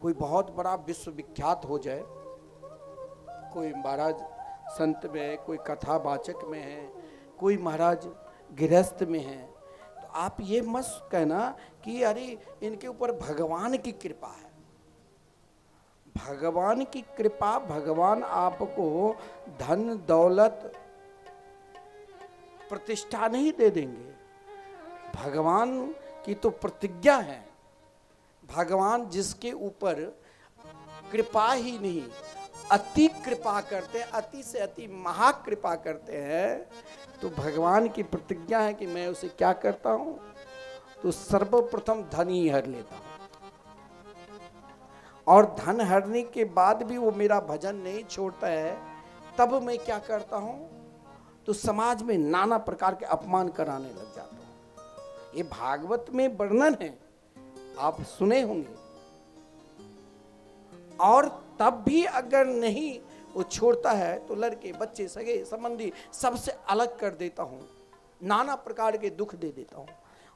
कोई बहुत बड़ा विश्वविख्यात हो जाए, कोई महाराज संत में है, कोई कथावाचक में है, कोई महाराज गृहस्थ में है, तो आप ये मत कहना कि अरे इनके ऊपर भगवान की कृपा है। भगवान की कृपा, भगवान आपको धन दौलत प्रतिष्ठा नहीं दे देंगे। भगवान की तो प्रतिज्ञा है। भगवान जिसके ऊपर कृपा ही नहीं अति कृपा करते हैं, अति से अति महाकृपा करते हैं, तो भगवान की प्रतिज्ञा है कि मैं उसे क्या करता हूं, तो सर्वप्रथम धन ही हर लेता हूं, और धन हरने के बाद भी वो मेरा भजन नहीं छोड़ता है। तब मैं क्या करता हूं, तो समाज में नाना प्रकार के अपमान कराने लग जाता हूं। ये भागवत में वर्णन है, आप सुने होंगे। और तब भी अगर नहीं वो छोड़ता है तो लड़के बच्चे सगे संबंधी सबसे अलग कर देता हूं, नाना प्रकार के दुख दे देता हूं।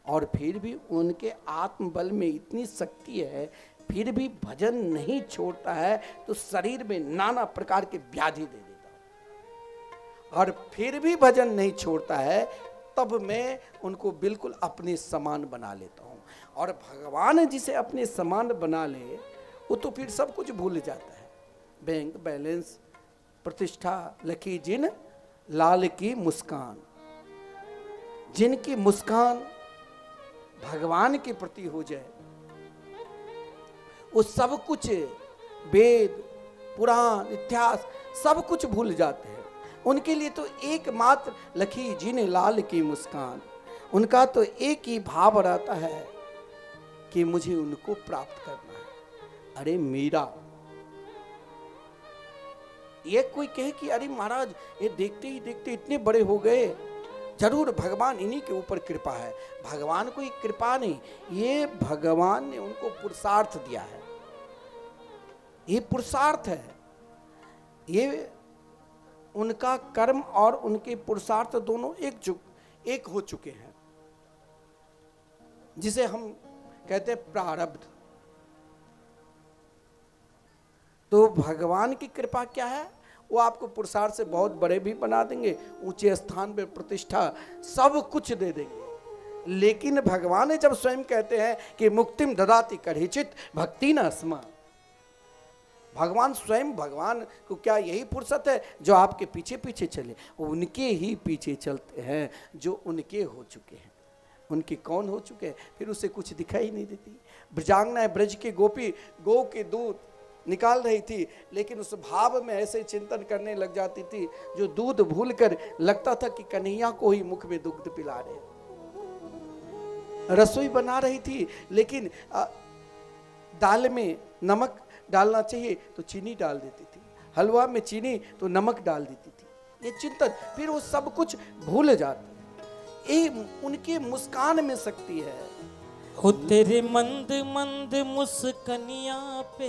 और फिर भी उनके आत्मबल में इतनी शक्ति है, फिर भी भजन नहीं छोड़ता है, तो शरीर में नाना प्रकार के व्याधि दे देता हूं। और फिर भी भजन नहीं छोड़ता है, तब मैं उनको बिल्कुल अपने समान बना लेता हूं। और भगवान जिसे अपने समान बना ले, वो तो फिर सब कुछ भूल जाता है। बैंक बैलेंस, प्रतिष्ठा, लकी जिन लाल की मुस्कान, जिनकी मुस्कान भगवान के प्रति हो जाए, वो सब कुछ वेद पुराण इतिहास सब कुछ भूल जाते हैं। उनके लिए तो एकमात्र लखी जिन लाल की मुस्कान, उनका तो एक ही भाव रहता है कि मुझे उनको प्राप्त करना है। अरे मीरा, ये कोई कहे कि अरे महाराज ये देखते ही देखते इतने बड़े हो गए, जरूर भगवान इन्हीं के ऊपर कृपा है। भगवान कोई कृपा नहीं, ये भगवान ने उनको पुरुषार्थ दिया है। ये पुरुषार्थ है, ये उनका कर्म और उनके पुरुषार्थ दोनों एक हो चुके हैं, जिसे हम कहते हैं प्रारब्ध। तो भगवान की कृपा क्या है, वो आपको पुरुषार्थ से बहुत बड़े भी बना देंगे, ऊंचे स्थान पे प्रतिष्ठा सब कुछ दे देंगे। लेकिन भगवान ने जब स्वयं कहते हैं कि मुक्तिम ददाति कढ़िचित भक्ति न स्म, भगवान स्वयं, भगवान को क्या यही फुर्सत है जो आपके पीछे पीछे चले? उनके ही पीछे चलते हैं जो उनके हो चुके हैं। उनके कौन हो चुके हैं, फिर उसे कुछ दिखाई नहीं देती। ब्रजांगना ब्रज की गोपी गौ के दूध निकाल रही थी, लेकिन उस भाव में ऐसे चिंतन करने लग जाती थी जो दूध भूलकर लगता था कि कन्हैया को ही मुख में दुग्ध पिला रहे। रसोई बना रही थी, लेकिन दाल में नमक डालना चाहिए तो चीनी डाल देती थी, हलवा में चीनी तो नमक डाल देती थी। ये चिंतन, फिर वो सब कुछ भूल जाती है। ये उनके मुस्कान में शक्ति है। हो तेरे मंद मंद मुस्कनिया पे,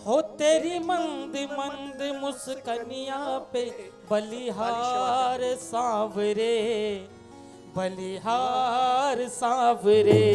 हो तेरी मंद मंद मुस्कनिया पे, बलिहार सांवरे, बलिहार सांवरे।